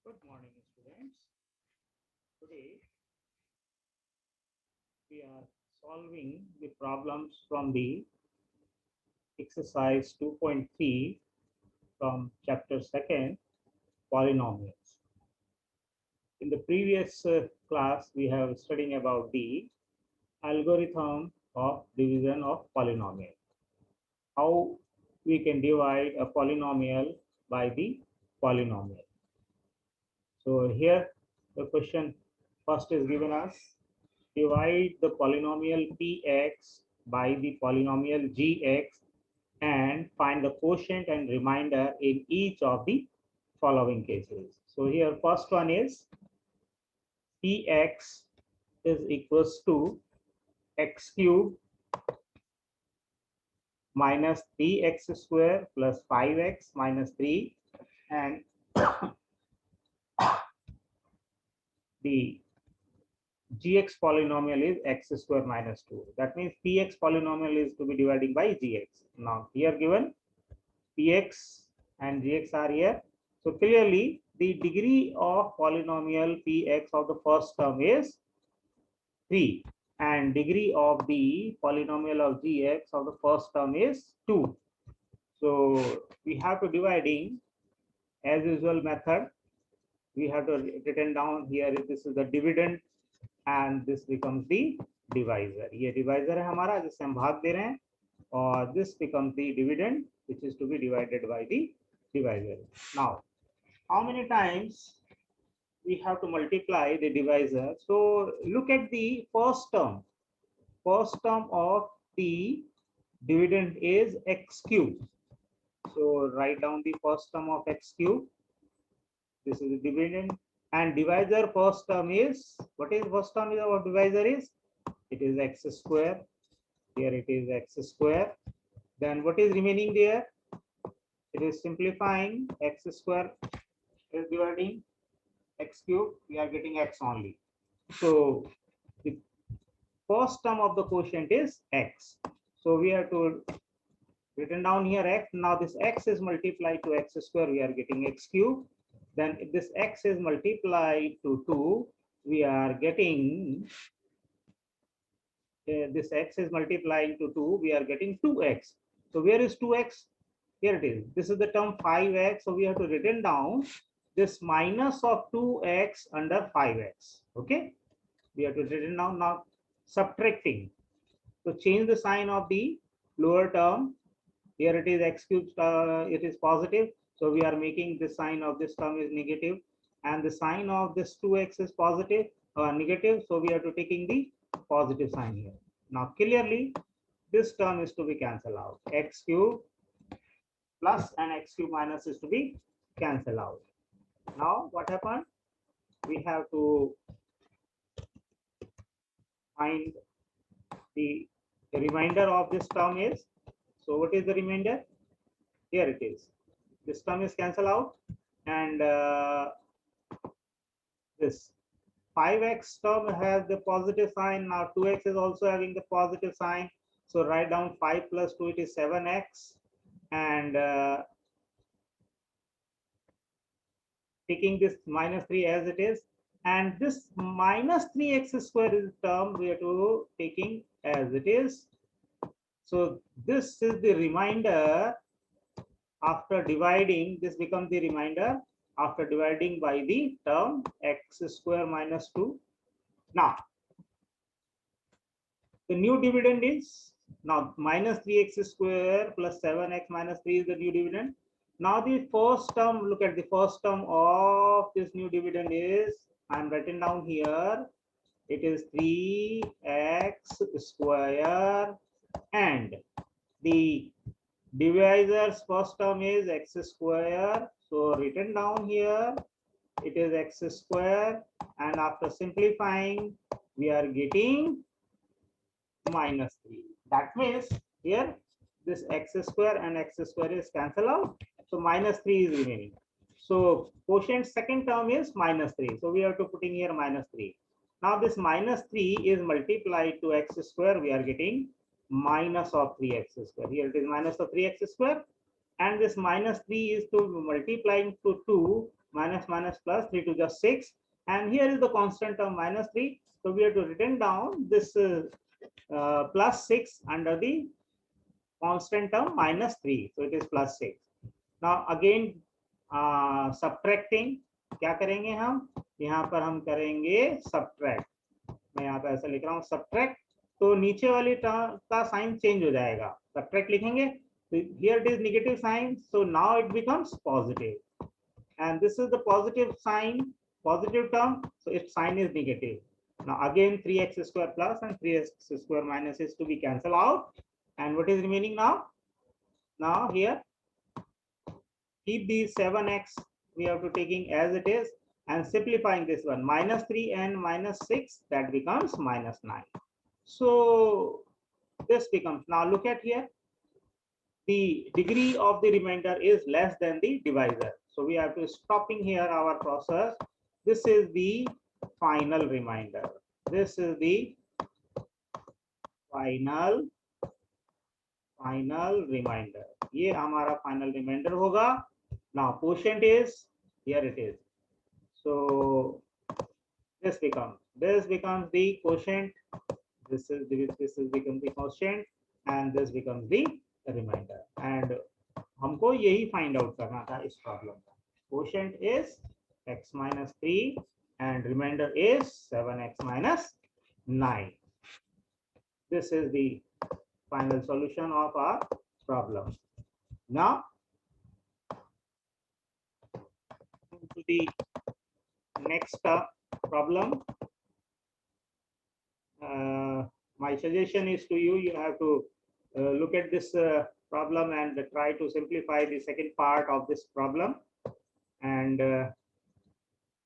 Good morning, students. Today we are solving the problems from the exercise 2.3 from chapter 2nd, polynomials. In the previous class, we have studying about the algorithm of division of polynomial. How we can divide a polynomial by the polynomial. So here the question first is given us: divide the polynomial px by the polynomial gx and find the quotient and remainder in each of the following cases. So here first one is px is equals to x cube minus 3x square plus 5x minus 3, and the gx polynomial is x square minus 2. That means px polynomial is to be dividing by gx. Now here given px and gx are here. So clearly the degree of polynomial px of the first term is 3 and degree of the polynomial of gx of the first term is 2. So we have to dividing as usual method. We have to written down here, this is the dividend and this becomes the divisor. ये divisor है हमारा जिससे हम भाग दे रहे हैं, और this becomes the dividend which is to be divided by the divisor. Now, how many times we have to multiply the divisor? So look at the first term. First term of the dividend is x cube. So write down the first term of x cube. This is the dividend, and divisor first term is, what is first term of divisor is? It is x square. Here it is x square. Then what is remaining there? It is simplifying. X square is dividing x cube. We are getting x only. So the first term of the quotient is x. So we have to written down here x. Now this x is multiplied to x square. We are getting x cube. Then if this x is multiplied to 2, we are getting this x is multiplying to 2, we are getting 2x. So where is 2x? Here it is. This is the term 5x. So we have to written down this minus of 2x under 5x. Okay. We have to written down now subtracting. So change the sign of the lower term. Here it is x cubed, it is positive. So we are making the sign of this term is negative, and the sign of this 2x is positive or negative. So we are to taking the positive sign here. Now clearly this term is to be cancelled out. X cube plus and x cube minus is to be cancelled out. Now what happened? We have to find the remainder of this term is. So what is the remainder? Here it is. This term is cancelled out, and this 5x term has the positive sign. Now 2x is also having the positive sign. So write down 5 plus 2, it is 7x, and taking this minus 3 as it is, and this minus 3x square is term we are to taking as it is. So this is the remainder after dividing. This becomes the remainder after dividing by the term x square minus 2. Now the new dividend is now minus 3x square plus 7x minus 3 is the new dividend. Now the first term, look at the first term of this new dividend is, I'm writing down here, it is 3x square, and the divisor's first term is x square. So written down here, it is x square, and after simplifying, we are getting minus 3. That means here this x square and x square is cancelled out. So minus 3 is remaining. So quotient second term is minus 3. So we have to put in here minus 3. Now this minus 3 is multiplied to x square. We are getting minus of 3x square. Here it is minus of 3x square. And this minus 3 is to multiplying to 2. minus minus plus 3 to just 6, and here is the constant term minus 3. So we have to written down this plus 6 under the constant term minus 3. So it is plus 6. Now again subtracting, क्या करेंगे हम यहाँ पर हम करेंगे subtract. मैं यहाँ पे ऐसा लिख रहा हूँ subtract, तो नीचे वाली टर्म का साइन चेंज हो जाएगा. subtract लिखेंगे, so here it is negative sign, so now it becomes positive, and this is the positive sign, positive term, so its sign is negative. Now again 3x square plus and 3x square minus is to be cancelled out, and what is remaining now? Now here keep the 7x, we have to taking as it is, and simplifying this one, minus 3 and minus 6, that becomes minus 9. So this becomes, now look at here, the degree of the remainder is less than the divisor. So we have to stopping here our process. This is the final remainder. This is the final remainder. ये हमारा final remainder होगा. Now quotient is, here it is. So this becomes the quotient. This becomes the quotient, and this becomes the remainder. And हमको यही find out करना था इस problem का. Quotient is x minus 3 and remainder is 7x minus 9. This is the final solution of our problem. Now to the next problem. My suggestion is to you, you have to look at this problem and try to simplify the second part of this problem, and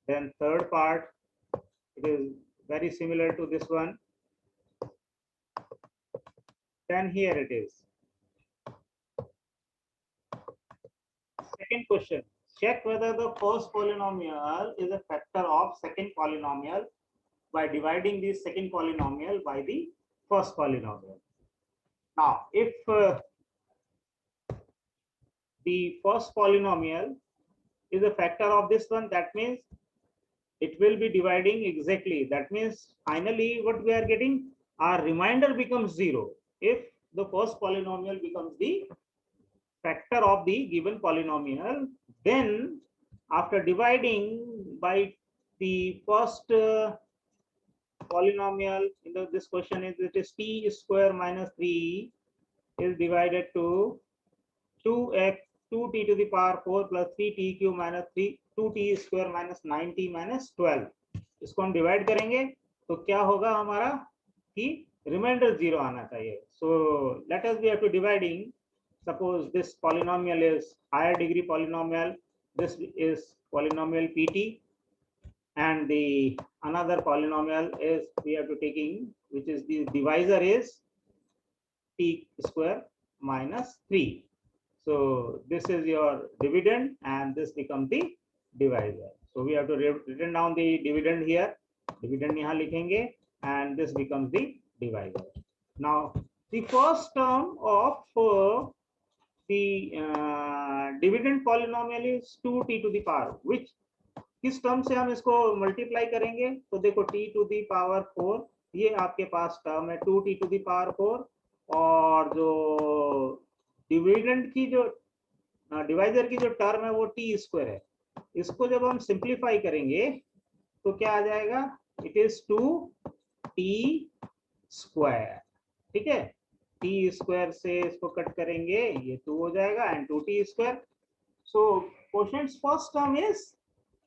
then third part, it is very similar to this one. Then here it is. Second question, check whether the first polynomial is a factor of second polynomial by dividing the second polynomial by the first polynomial. Now, if the first polynomial is a factor of this one, that means it will be dividing exactly. That means finally what we are getting, our remainder becomes 0 if the first polynomial becomes the factor of the given polynomial. Then after dividing by the first polynomial, this question is, it is t square minus 3 is divided to 2t to the power 4 plus 3t cube minus 2t square minus 9t minus 12. इसको हम divide करेंगे तो क्या होगा हमारा कि reminder 0 आना चाहिए. So let us we have to dividing. Suppose this polynomial is higher degree polynomial. This is polynomial pt, and the another polynomial is we have to taking, which is the divisor is t square minus 3. So this is your dividend, and this becomes the divisor. So we have to written down the dividend here. Dividend यहाँ लिखेंगे, and this becomes the divisor. Now the first term of the dividend polynomial is 2t to the power, which किस term से हम इसको multiply करेंगे. तो देखो t to the power 4, ये आपके पास टर्म है 2t to the power 4, और जो डिविडेंड की जो डिवाइजर की जो टर्म है वो टी स्क्वायर है. इसको जब हम सिंप्लीफाई करेंगे तो क्या आ जाएगा, इट इज 2t स्क्वायर. ठीक है, टी स्क्वायर से इसको कट करेंगे, ये 2 हो जाएगा and 2t square. So quotient first term is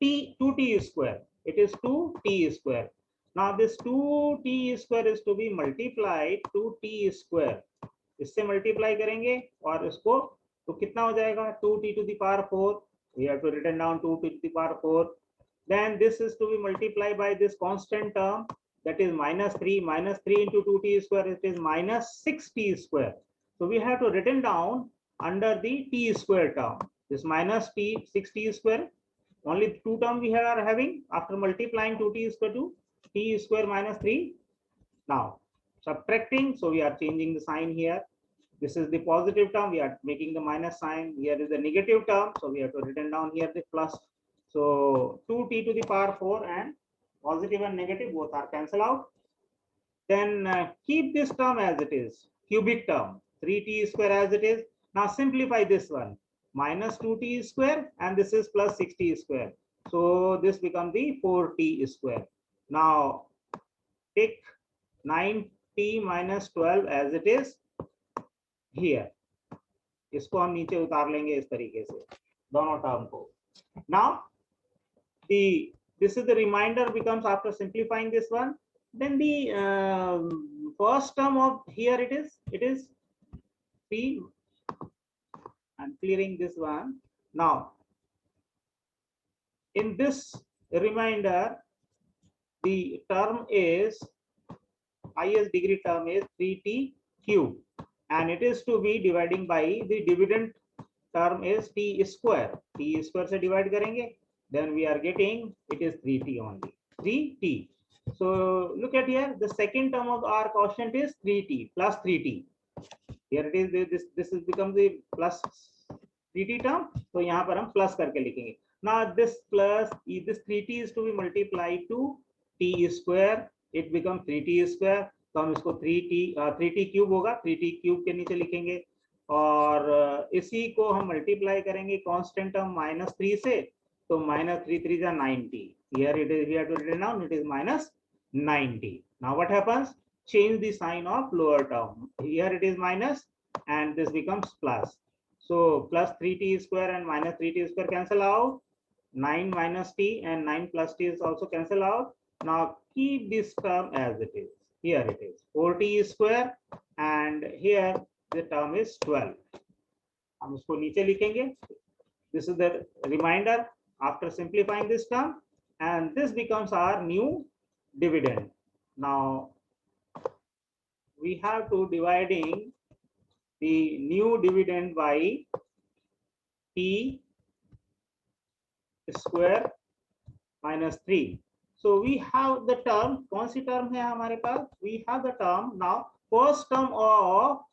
t 2t square, it is 2t square. Now this 2t square is to be multiplied to t square. इससे multiply करेंगे और इसको तो कितना हो जाएगा 2t to the power 4. We have to written down 2t to the power 4. Then this is to be multiplied by this constant term, that is minus 3 into 2t square, it is minus 6t square. So we have to written down under the t square term, this minus 6t square. Only two terms we are having after multiplying 2t square to t square minus 3. Now subtracting, so we are changing the sign here. This is the positive term, we are making the minus sign. Here is the negative term, so we have to written down here the plus. So 2t to the power 4 and positive and negative both are cancelled out. Then keep this term as it is, cubic term, 3t square as it is. Now simplify this one, minus 2t square, and this is plus 6t square. So this becomes the 4t square. Now take 9t minus 12 as it is here. इसको हम नीचे उतार लेंगे इस तरीके से दोनों term को. Now this is the remainder becomes after simplifying this one. Then the first term of here it is 3. I'm clearing this one. Now in this remainder, the term is highest degree term is 3t cube, and it is to be dividing by the dividend term is t square. T square से divide करेंगे, then we are getting it is 3t only, 3t. So look at here, the second term of our quotient is 3t plus 3t. Here it is, this is becomes the plus 3t term. So यहाँ पर हम plus करके लिखेंगे. Now this plus this 3t is to be multiplied to t square. It becomes 3t square. तो हम इसको 3t cube होगा, 3t cube के नीचे लिखेंगे और इसी को हम मल्टीप्लाई करेंगे कांस्टेंट टर्म -3 से. तो -3 3 जा 90. Here it is, we have to write it down. It is -90. Now what happens? Change the sign of lower term. Here it is minus, and this becomes plus. So plus 3t square and minus 3t square cancel out. 9 minus t and 9 plus t is also cancel out. Now keep this term as it is. Here it is 4t square, and here the term is 12. हम उसको नीचे लिखेंगे. This is the remainder after simplifying this term, and this becomes our new dividend. Now we have to dividing the new dividend by t square minus 3. So we have the term, कौन सी term है हमारे पास? We have the term now. First term of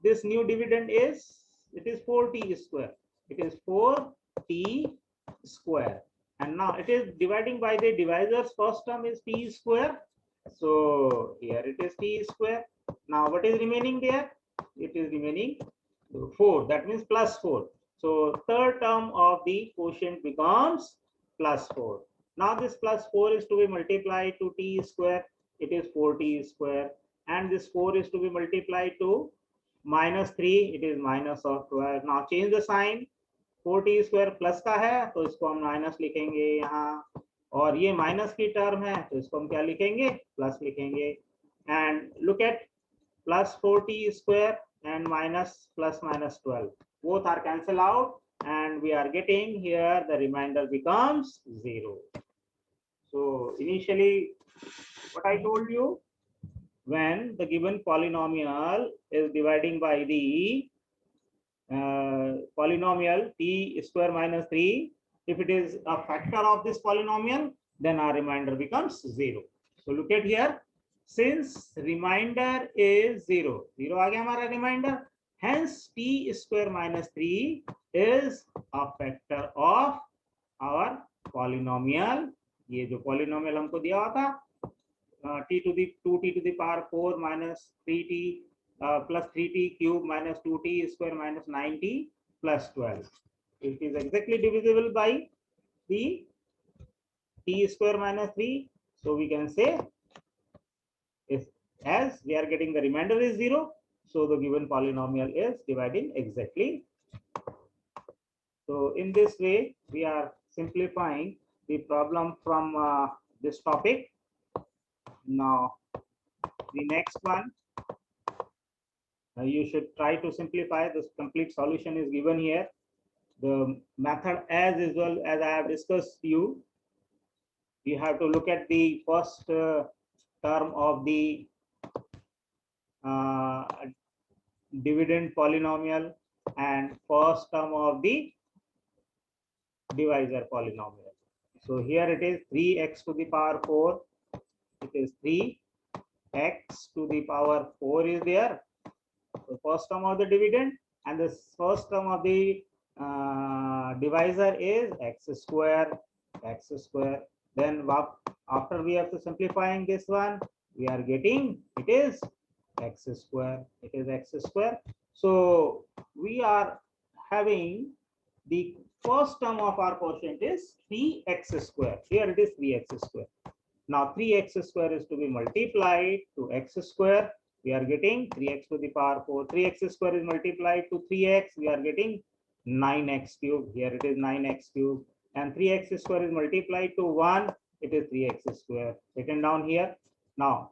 this new dividend is, it is 4t square. It is 4t square, and now it is dividing by the divisors. First term is t square. So here it is t square. Now what is remaining there? It is remaining 4. That means plus 4. So third term of the quotient becomes plus 4. Now this plus 4 is to be multiplied to t square. It is 4t square, and this 4 is to be multiplied to -3. It is minus of 12. Now change the sign. 4t square plus का है तो इसको हम minus लिखेंगे यहाँ, और ये minus की टर्म है तो इसको हम क्या लिखेंगे? प्लस लिखेंगे. And look at plus 4t square and minus plus minus 12, both are cancelled out, and we are getting here the remainder becomes 0. So initially what I told you, when the given polynomial is dividing by the polynomial t square minus 3, if it is a factor of this polynomial, then our remainder becomes 0. So look at here, since remainder is 0, 0 आ गया हमारा remainder, hence t square minus 3 is a factor of our polynomial. ये जो polynomial हमको दिया हुआ था, t to the 2t to the power 4 minus 3t plus 3t cube minus 2t square minus 9t plus 12. It is exactly divisible by the t square minus 3. So we can say, if as we are getting the remainder is 0, so the given polynomial is dividing exactly. So in this way, we are simplifying the problem from this topic. Now, the next one, you should try to simplify. This complete solution is given here. The method as well as I have discussed you have to look at the first term of the dividend polynomial and first term of the divisor polynomial. So here it is 3x to the power 4. It is 3x to the power 4 is there. So first term of the dividend, and the first term of the divisor is x square. x square. Then after we have to simplifying this one, we are getting it is x square. It is x square. So we are having the first term of our quotient is 3x square. Here it is 3x square. Now 3x square is to be multiplied to x square. We are getting 3x to the power 4. 3x square is multiplied to 3x. We are getting 9x cube. Here it is 9x cube. And 3x square is multiplied to 1. It is 3x square. Written down here. Now,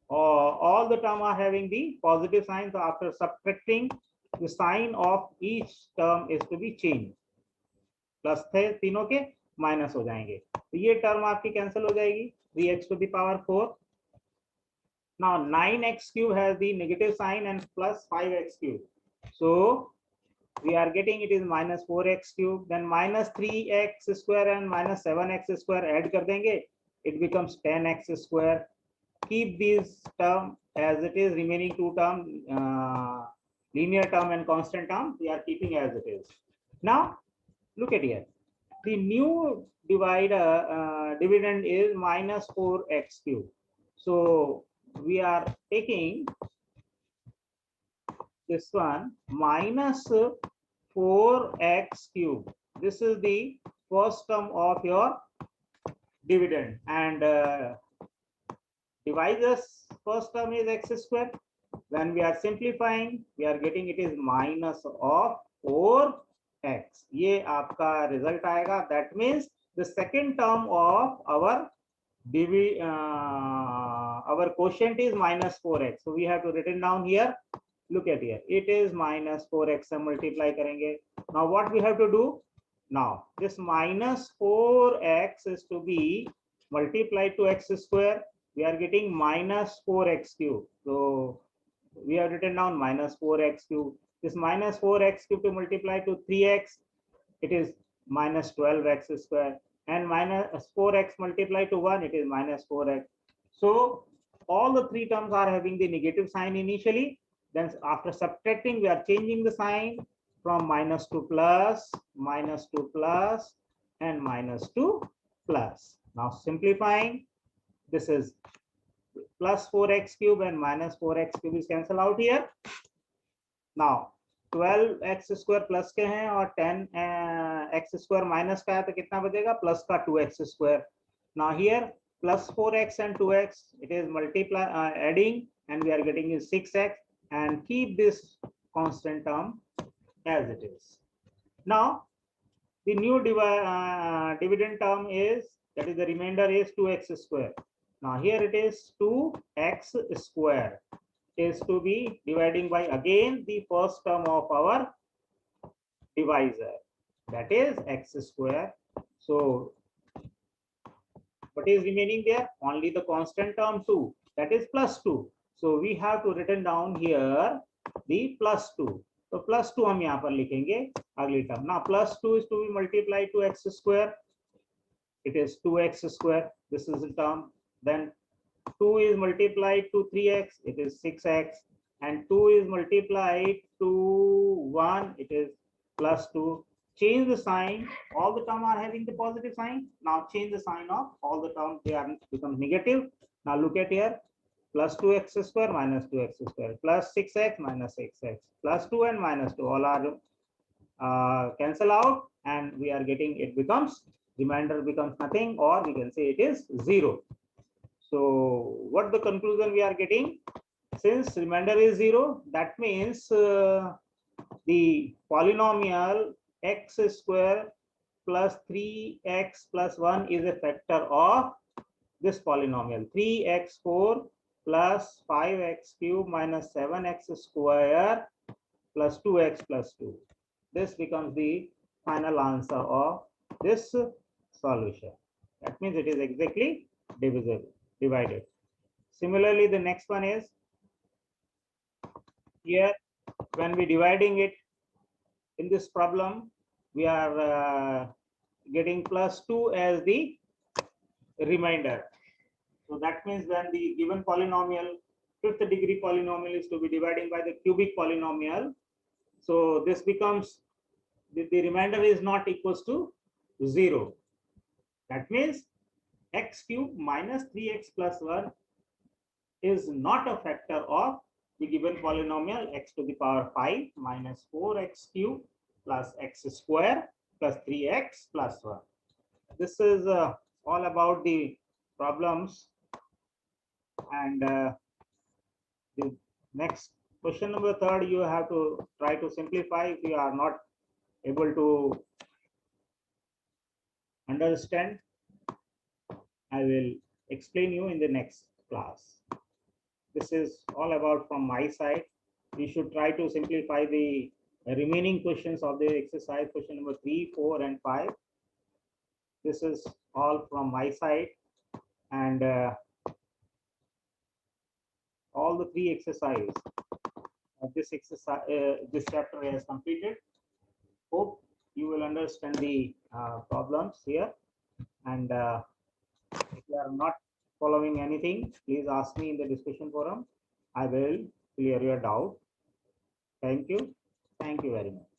all the term are having the positive sign. So after subtracting, the sign of each term is to be changed. Plus थे तीनों के minus हो जाएंगे, तो ये term आपकी cancel हो जाएगी. 3x to the power 4. Now 9x cube has the negative sign and plus 5x cube. So we are getting it is minus 4x cube. Then minus 3x square and minus 7x square add kar denge. It becomes 10x square. Keep these term as it is. Remaining two term, linear term and constant term, we are keeping as it is. Now look at here. The new dividend is minus 4x cube. So we are taking this one minus 4x cube. This is the first term of your dividend, and divisors first term is x square. When we are simplifying, we are getting it is minus of 4x. ये आपका result आएगा. That means the second term of our quotient is minus 4x. So we have to written down here. Look at here. It is minus 4x. हम multiply करेंगे. Now what we have to do? Now this minus 4x is to be multiplied to x square. We are getting minus 4x cube. So we have written down minus 4x cube. This minus 4x cube to multiply to 3x, it is minus 12x square. And minus 4x multiplied to 1, it is minus 4x. So all the three terms are having the negative sign initially. Then after subtracting, we are changing the sign from minus to plus, and minus to plus. Now simplifying, this is plus 4x cube and minus 4x cube is cancel out here. Now 12x square plus के हैं और 10x square minus का है, तो कितना बचेगा? Plus का 2x square. Now here plus 4x and 2x, it is multiply adding, and we are getting is 6x, and keep this constant term as it is. Now the new dividend term is, that is the remainder is 2x square. Now here it is 2x square is to be dividing by again the first term of our divisor, that is x square. So what is remaining there? Only the constant term 2, that is plus 2. So we have to written down here the plus 2. So plus 2 हम यहाँ पर लिखेंगे अगली term. Now plus 2 is to be multiplied to x square. It is 2x square. This is the term. Then 2 is multiplied to 3x, it is 6x, and 2 is multiplied to 1, it is plus 2. Change the sign. All the terms are having the positive sign. Now change the sign of all the terms, they are become negative. Now look at here. Plus 2x square minus 2x square, plus 6x minus 6x, plus 2 and minus 2, all are cancel out, and we are getting it becomes, remainder becomes nothing, or we can say it is 0. So what the conclusion we are getting? Since remainder is 0, that means the polynomial x square plus 3x plus 1 is a factor of this polynomial 3x4 plus 5x cube minus 7x square plus 2x plus 2. This becomes the final answer of this solution. That means it is exactly divisible, divided. Similarly, the next one is here, when we dividing it in this problem, we are getting plus 2 as the remainder. So that means when the given polynomial, fifth degree polynomial, is to be dividing by the cubic polynomial, so this becomes the remainder is not equals to 0. That means x cube minus 3x plus 1 is not a factor of the given polynomial x to the power 5 minus 4x cube plus x square plus 3x plus 1. This is all about the problems. And the next question number 3, you have to try to simplify. If you are not able to understand, I will explain you in the next class. This is all about from my side. We should try to simplify the remaining questions of the exercise, question number 3, 4, and 5. This is all from my side, and all the 3 exercises of this exercise, this chapter is completed. Hope you will understand the problems here, and if you are not following anything, please ask me in the discussion forum. I will clear your doubt. Thank you. Thank you very much.